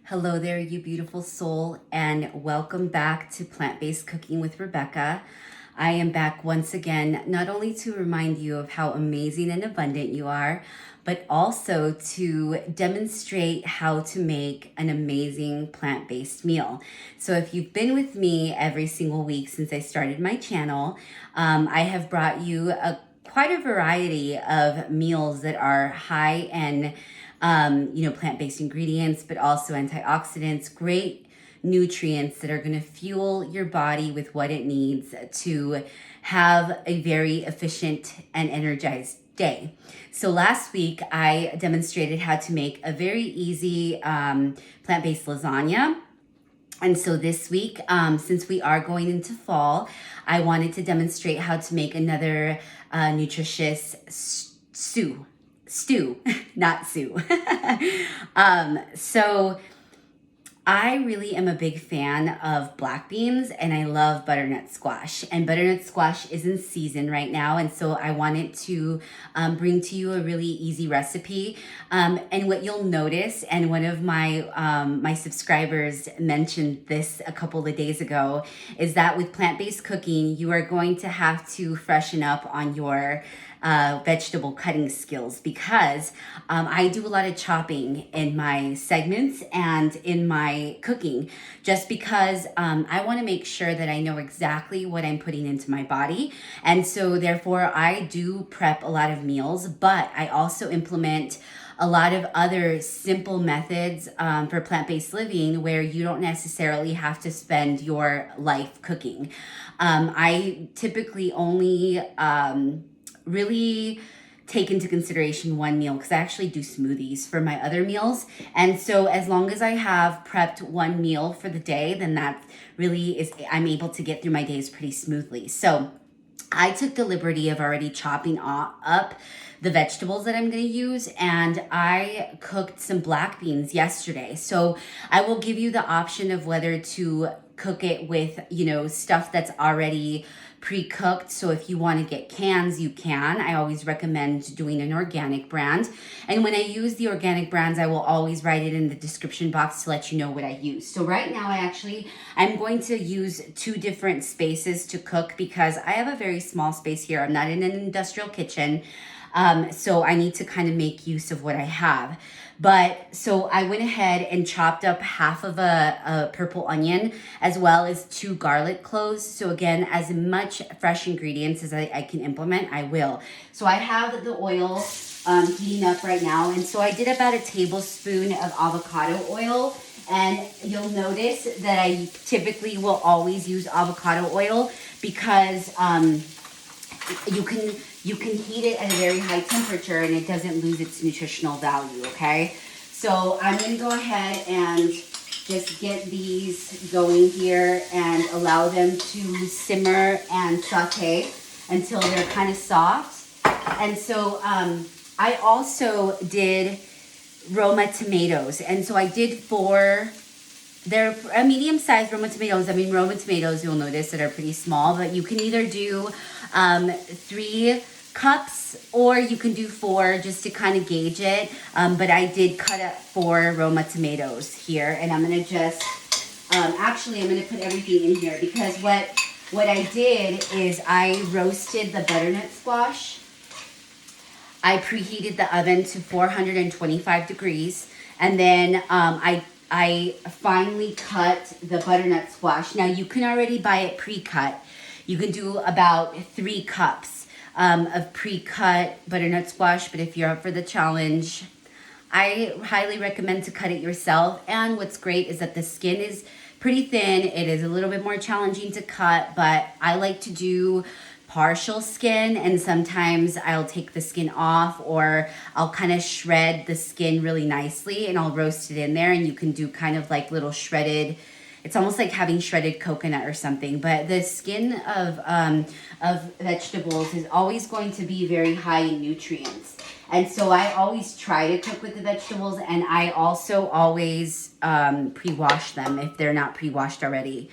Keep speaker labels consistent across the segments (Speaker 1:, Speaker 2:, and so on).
Speaker 1: Hello there, you beautiful soul, and welcome back to Plant-Based Cooking with Rebecca. I am back once again, not only to remind you of how amazing and abundant you are, but also to demonstrate how to make an amazing plant-based meal. So if you've been with me every single week since I started my channel, I have brought you quite a variety of meals that are high in plant-based ingredients, but also antioxidants, great nutrients that are going to fuel your body with what it needs to have a very efficient and energized day. So last week I demonstrated how to make a very easy plant-based lasagna. And so this week, since we are going into fall, I wanted to demonstrate how to make another nutritious stew, not stew. So I really am a big fan of black beans, and I love butternut squash. And butternut squash is in season right now, and so I wanted to bring to you a really easy recipe. And what you'll notice, and one of my subscribers mentioned this a couple of days ago, is that with plant-based cooking, you are going to have to freshen up on your vegetable cutting skills, because I do a lot of chopping in my segments and in my cooking, just because I want to make sure that I know exactly what I'm putting into my body. And so therefore I do prep a lot of meals, but I also implement a lot of other simple methods for plant-based living where you don't necessarily have to spend your life cooking. I typically only really take into consideration one meal, because I actually do smoothies for my other meals. And so as long as I have prepped one meal for the day, then that really is, I'm able to get through my days pretty smoothly. So I took the liberty of already chopping up the vegetables that I'm going to use, and I cooked some black beans yesterday. So I will give you the option of whether to cook it with, stuff that's already pre-cooked. So if you want to get cans, you can. I always recommend doing an organic brand. And when I use the organic brands, I will always write it in the description box to let you know what I use. So right now I'm going to use two different spaces to cook, because I have a very small space here. I'm not in an industrial kitchen. So I need to kind of make use of what I have. But so I went ahead and chopped up half of a purple onion, as well as 2 garlic cloves. So again, as much fresh ingredients as I can implement, I will. So I have the oil heating up right now. And so I did about a tablespoon of avocado oil. And you'll notice that I typically will always use avocado oil, because you can heat it at a very high temperature and it doesn't lose its nutritional value, okay? So I'm gonna go ahead and just get these going here and allow them to simmer and saute until they're kind of soft. And so I also did Roma tomatoes. And so I did 4. They're a medium-sized Roma tomatoes. I mean, Roma tomatoes, you'll notice that are pretty small, but you can either do 3 cups, or you can do 4 just to kind of gauge it. But I did cut up 4 Roma tomatoes here, and I'm gonna just, actually I'm gonna put everything in here, because what I did is I roasted the butternut squash. I preheated the oven to 425 degrees, and then I finely cut the butternut squash. Now you can already buy it pre-cut. You can do about 3 cups of pre-cut butternut squash, but if you're up for the challenge, I highly recommend to cut it yourself. And what's great is that the skin is pretty thin. It is a little bit more challenging to cut, but I like to do partial skin, and sometimes I'll take the skin off, or I'll kind of shred the skin really nicely and I'll roast it in there, and you can do kind of like little shredded, it's almost like having shredded coconut or something. But the skin of vegetables is always going to be very high in nutrients. And so I always try to cook with the vegetables, and I also always pre-wash them if they're not pre-washed already.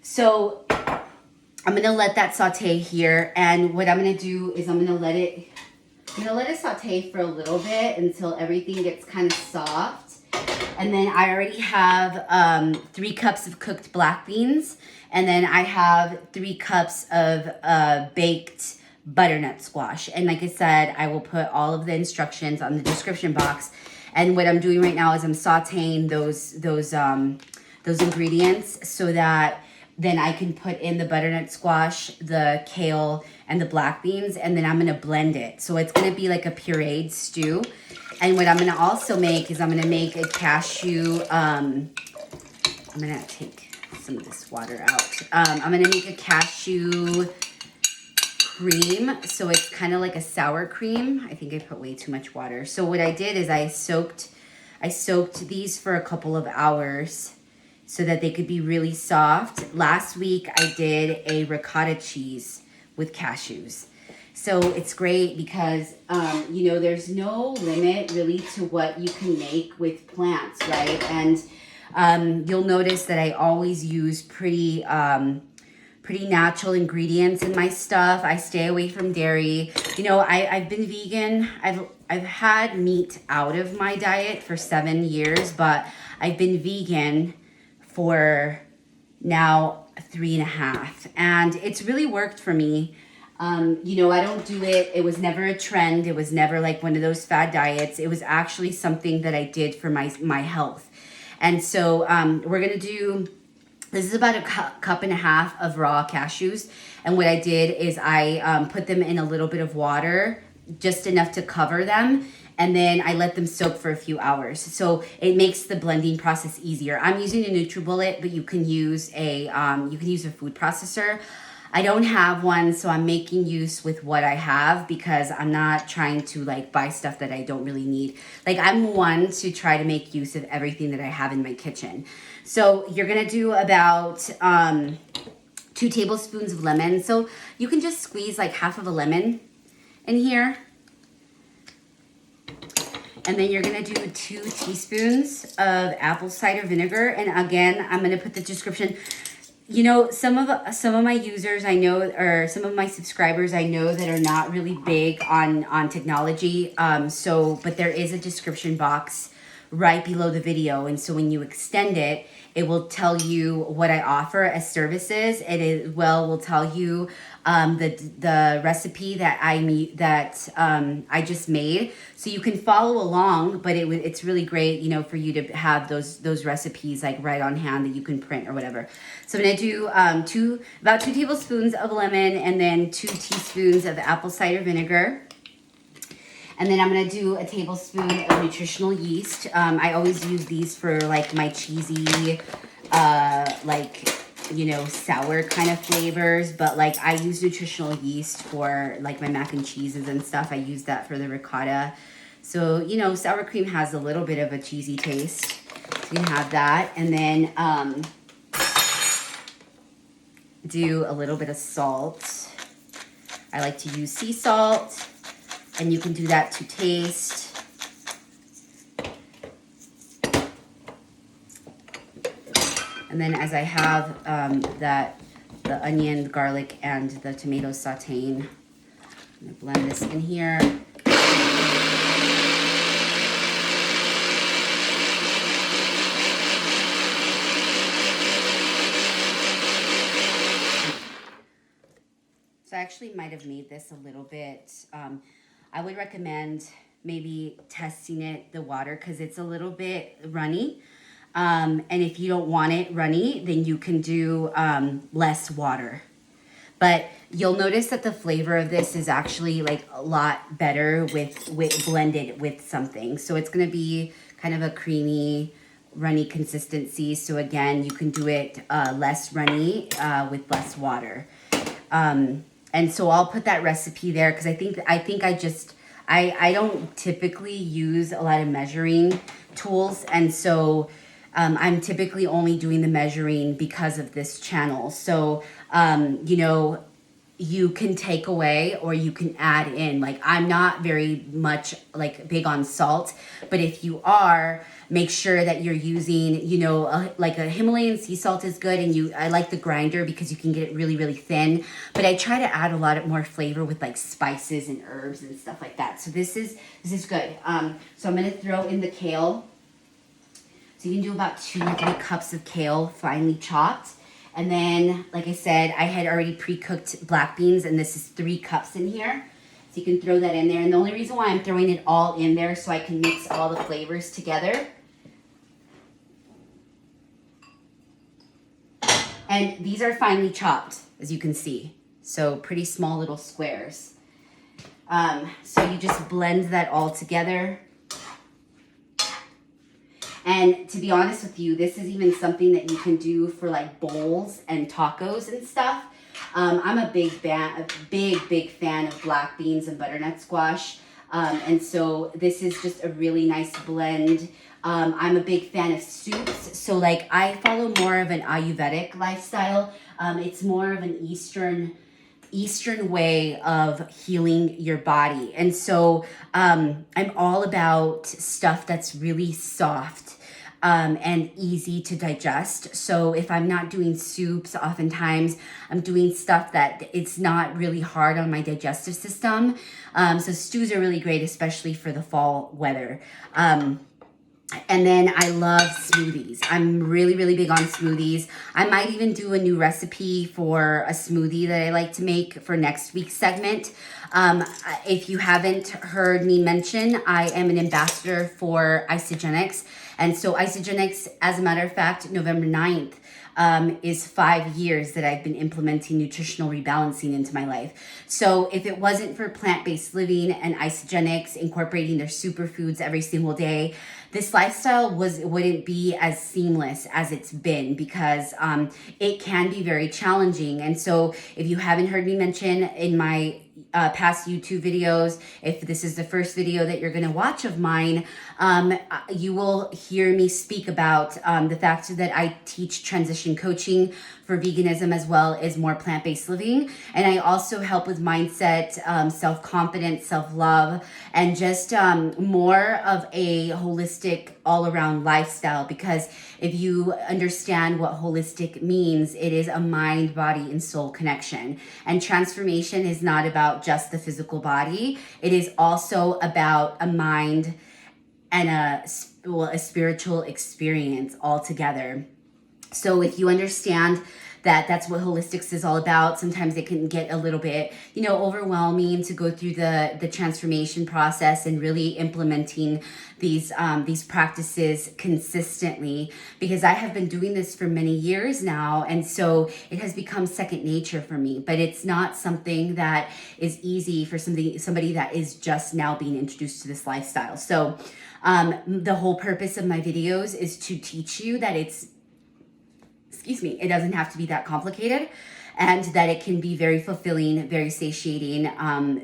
Speaker 1: So I'm gonna let that saute here, and what I'm gonna do is I'm gonna let it saute for a little bit until everything gets kind of soft. And then I already have 3 cups of cooked black beans. And then I have 3 cups of baked butternut squash. And like I said, I will put all of the instructions on the description box. And what I'm doing right now is I'm sauteing those ingredients so that then I can put in the butternut squash, the kale, and the black beans, and then I'm gonna blend it. So it's gonna be like a pureed stew. And what I'm gonna also make is I'm gonna make a cashew, I'm gonna take some of this water out. I'm gonna make a cashew cream. So it's kind of like a sour cream. I think I put way too much water. So what I did is I soaked these for a couple of hours so that they could be really soft. Last week I did a ricotta cheese with cashews. So it's great because, you know, there's no limit really to what you can make with plants, right? And you'll notice that I always use pretty natural ingredients in my stuff. I stay away from dairy. You know, I've been vegan. I've had meat out of my diet for 7 years, but I've been vegan for now 3.5, and it's really worked for me. You know, I don't do it. It was never a trend. It was never like one of those fad diets. It was actually something that I did for my health. And so we're gonna do. This is about a cup and a half of raw cashews. And what I did is I put them in a little bit of water, just enough to cover them. And then I let them soak for a few hours. So it makes the blending process easier. I'm using a NutriBullet, but you can use a food processor. I don't have one, so I'm making use with what I have because I'm not trying to like buy stuff that I don't really need. Like I'm one to try to make use of everything that I have in my kitchen. So you're gonna do about 2 tablespoons of lemon. So you can just squeeze like half of a lemon in here. And then you're gonna do 2 teaspoons of apple cider vinegar. And again, I'm gonna put the description. You know, some of my users I know, or some of my subscribers I know that are not really big on technology. But there is a description box right below the video, and so when you extend it, it will tell you what I offer as services. It will tell you the recipe that I just made, so you can follow along. But it's really great, you know, for you to have those recipes like right on hand that you can print or whatever. So I'm gonna do about 2 tablespoons of lemon and then 2 teaspoons of apple cider vinegar. And then I'm gonna do a tablespoon of nutritional yeast. I always use these for like my cheesy, like, you know, sour kind of flavors. But like I use nutritional yeast for like my mac and cheeses and stuff. I use that for the ricotta. So, you know, sour cream has a little bit of a cheesy taste. So you have that. And then do a little bit of salt. I like to use sea salt. And you can do that to taste. And then as I have the onion, the garlic, and the tomato sauteing, I'm gonna blend this in here. So I actually might have made this a little bit, I would recommend maybe testing it, the water, because it's a little bit runny. And if you don't want it runny, then you can do less water. But you'll notice that the flavor of this is actually like a lot better with blended with something. So it's gonna be kind of a creamy, runny consistency. So again, you can do it less runny with less water. And so I'll put that recipe there because I don't typically use a lot of measuring tools. And so I'm typically only doing the measuring because of this channel. So, you know, you can take away or you can add in. Like I'm not very much like big on salt, but if you are, make sure that you're using, you know, like a Himalayan sea salt is good. And I like the grinder because you can get it really, really thin. But I try to add a lot more flavor with like spices and herbs and stuff like that. So this is good. So I'm gonna throw in the kale. So you can do about 2 or 3 cups of kale, finely chopped. And then, like I said, I had already pre-cooked black beans, and this is 3 cups in here. So you can throw that in there. And the only reason why I'm throwing it all in there so I can mix all the flavors together. And these are finely chopped, as you can see. So pretty small little squares. So you just blend that all together. And to be honest with you, this is even something that you can do for like bowls and tacos and stuff. I'm a big fan of black beans and butternut squash. And so this is just a really nice blend. I'm a big fan of soups. So like I follow more of an Ayurvedic lifestyle. It's more of an Eastern way of healing your body. And so I'm all about stuff that's really soft and easy to digest. So if I'm not doing soups, oftentimes I'm doing stuff that it's not really hard on my digestive system. So stews are really great, especially for the fall weather. And then I love smoothies. I'm really, really big on smoothies. I might even do a new recipe for a smoothie that I like to make for next week's segment. If you haven't heard me mention, I am an ambassador for Isagenix. And so Isagenix, as a matter of fact, November 9th, is 5 years that I've been implementing nutritional rebalancing into my life. So if it wasn't for plant-based living and Isagenix incorporating their superfoods every single day, this lifestyle wouldn't be as seamless as it's been, because it can be very challenging. And so if you haven't heard me mention in my past YouTube videos, if this is the first video that you're going to watch of mine, you will hear me speak about the fact that I teach transition coaching for veganism as well as more plant-based living. And I also help with mindset, self-confidence, self-love, and just more of a holistic all-around lifestyle. Because if you understand what holistic means, it is a mind, body, and soul connection. And transformation is not about just the physical body. It is also about a mind and a spiritual experience altogether. So if you understand that that's what holistics is all about, sometimes it can get a little bit, overwhelming to go through the transformation process and really implementing these practices consistently, because I have been doing this for many years now, and so it has become second nature for me. But it's not something that is easy for somebody that is just now being introduced to this lifestyle. So the whole purpose of my videos is to teach you that it doesn't have to be that complicated, and that it can be very fulfilling, very satiating,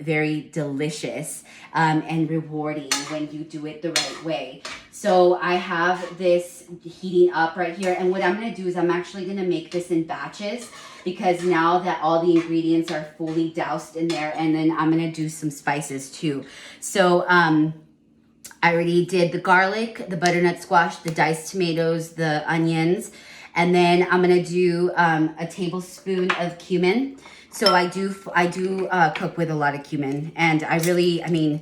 Speaker 1: very delicious, and rewarding when you do it the right way. So I have this heating up right here, and what I'm going to do is I'm actually going to make this in batches, because now that all the ingredients are fully doused in there, and then I'm going to do some spices too. So I already did the garlic, the butternut squash, the diced tomatoes, the onions. And then I'm gonna do a tablespoon of cumin. So I do cook with a lot of cumin, and I've done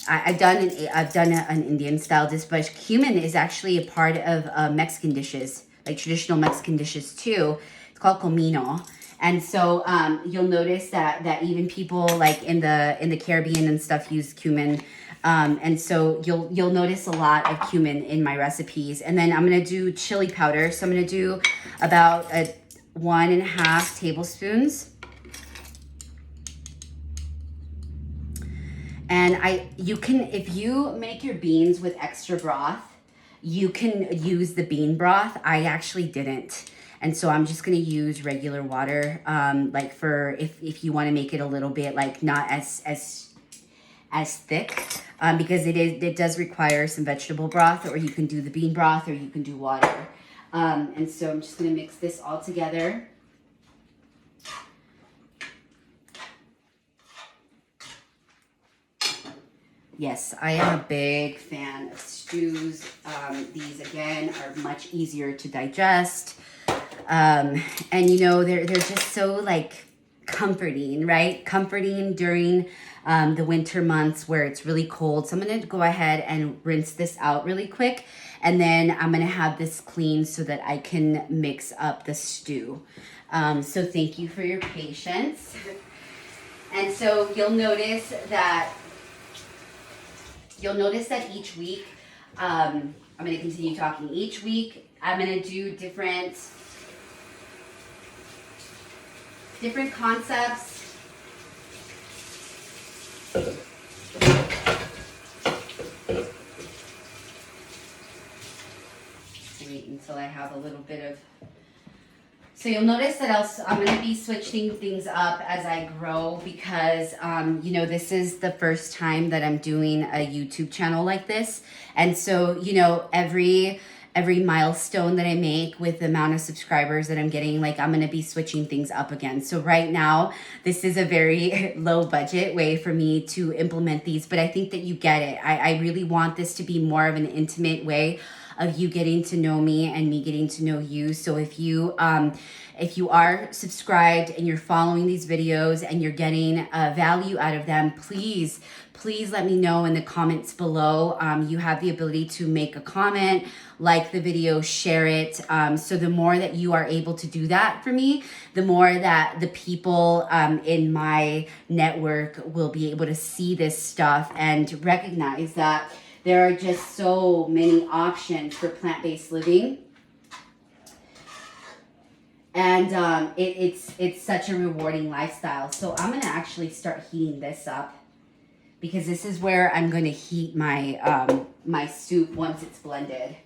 Speaker 1: an Indian style dish, but cumin is actually a part of Mexican dishes, like traditional Mexican dishes too. It's called comino. And so you'll notice that even people like in the Caribbean and stuff use cumin. And so you'll notice a lot of cumin in my recipes. And then I'm going to do chili powder. So I'm going to do about 1.5 tablespoons. And if you make your beans with extra broth, you can use the bean broth. I actually didn't. And so I'm just going to use regular water, like for if you want to make it a little bit like not as thick, because it does require some vegetable broth, or you can do the bean broth, or you can do water. And so I'm just going to mix this all together. Yes, I am a big fan of stews. These again are much easier to digest. And they're just so like comforting, right? Comforting during the winter months where it's really cold. So I'm gonna go ahead and rinse this out really quick. And then I'm gonna have this clean so that I can mix up the stew. So thank you for your patience. And so you'll notice that each week, I'm gonna continue talking. Each week, I'm gonna do different concepts. Wait until I have a little bit of. So you'll notice that I'm going to be switching things up as I grow because, you know, this is the first time that I'm doing a YouTube channel like this. And so, you know, every milestone that I make with the amount of subscribers that I'm getting, like I'm going to be switching things up again. So right now, this is a very low budget way for me to implement these, but I think that you get it. I really want this to be more of an intimate way of you getting to know me and me getting to know you. So if you are subscribed and you're following these videos and you're getting value out of them, please let me know in the comments below. You have the ability to make a comment, like the video, share it. So the more that you are able to do that for me, the more that the people in my network will be able to see this stuff and recognize that there are just so many options for plant-based living. And it's such a rewarding lifestyle. So I'm gonna actually start heating this up because this is where I'm gonna heat my my soup once it's blended.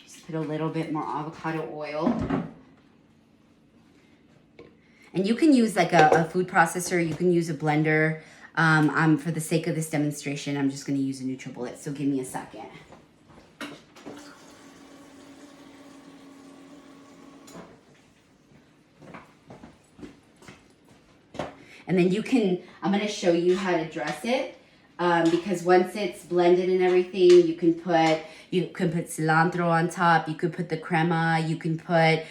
Speaker 1: Just put a little bit more avocado oil. And you can use like a food processor, you can use a blender. For the sake of this demonstration, I'm just gonna use a NutriBullet, so give me a second. And then I'm gonna show you how to dress it, because once it's blended and everything, you can put cilantro on top, you could put the crema, you can put,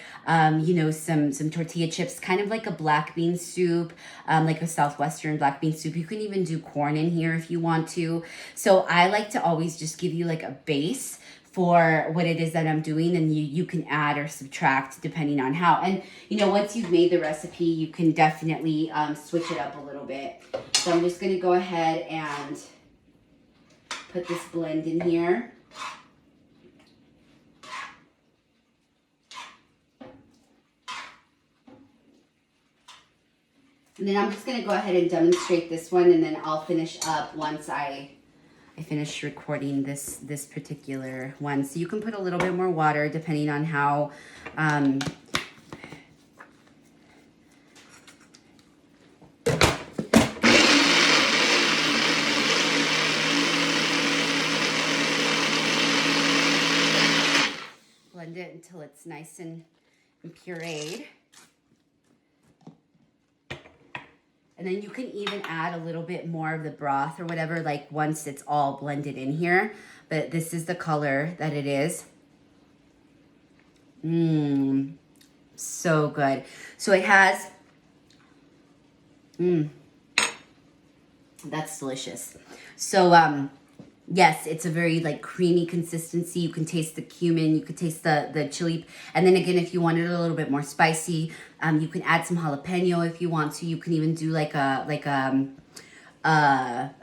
Speaker 1: you know, some tortilla chips, kind of like a black bean soup, like a Southwestern black bean soup. You can even do corn in here if you want to. So I like to always just give you like a base for what it is that I'm doing, and you can add or subtract depending on how. And you know, once you've made the recipe, you can definitely switch it up a little bit. So I'm just gonna go ahead and put this blend in here. And then I'm just gonna go ahead and demonstrate this one, and then I'll finish up once I finish recording this particular one. So you can put a little bit more water depending on how blend it until it's nice and pureed. And then you can even add a little bit more of the broth or whatever, like once it's all blended in here. But this is the color that it is. So good. So it has, that's delicious. So, yes, it's a very like creamy consistency. You can taste the cumin, you can taste the chili. And then again, if you wanted a little bit more spicy, you can add some jalapeno if you want to. You can even do like a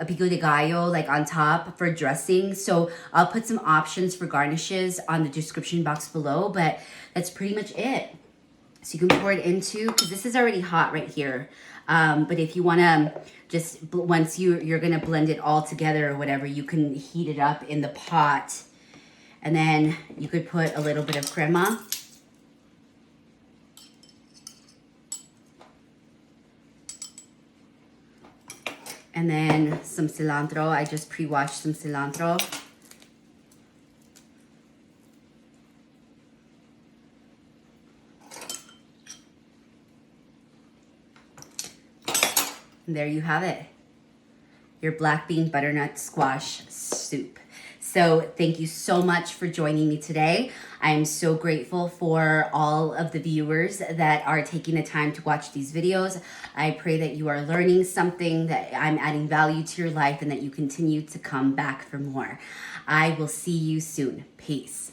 Speaker 1: pico de gallo like on top for dressing. So I'll put some options for garnishes on the description box below, but that's pretty much it. So you can pour it into, because this is already hot right here. But if you want to just, once you're going to blend it all together or whatever, you can heat it up in the pot. And then you could put a little bit of crema. And then some cilantro. I just pre-washed some cilantro. And there you have it. Your black bean butternut squash soup. So thank you so much for joining me today. I am so grateful for all of the viewers that are taking the time to watch these videos. I pray that you are learning something, that I'm adding value to your life, and that you continue to come back for more. I will see you soon. Peace.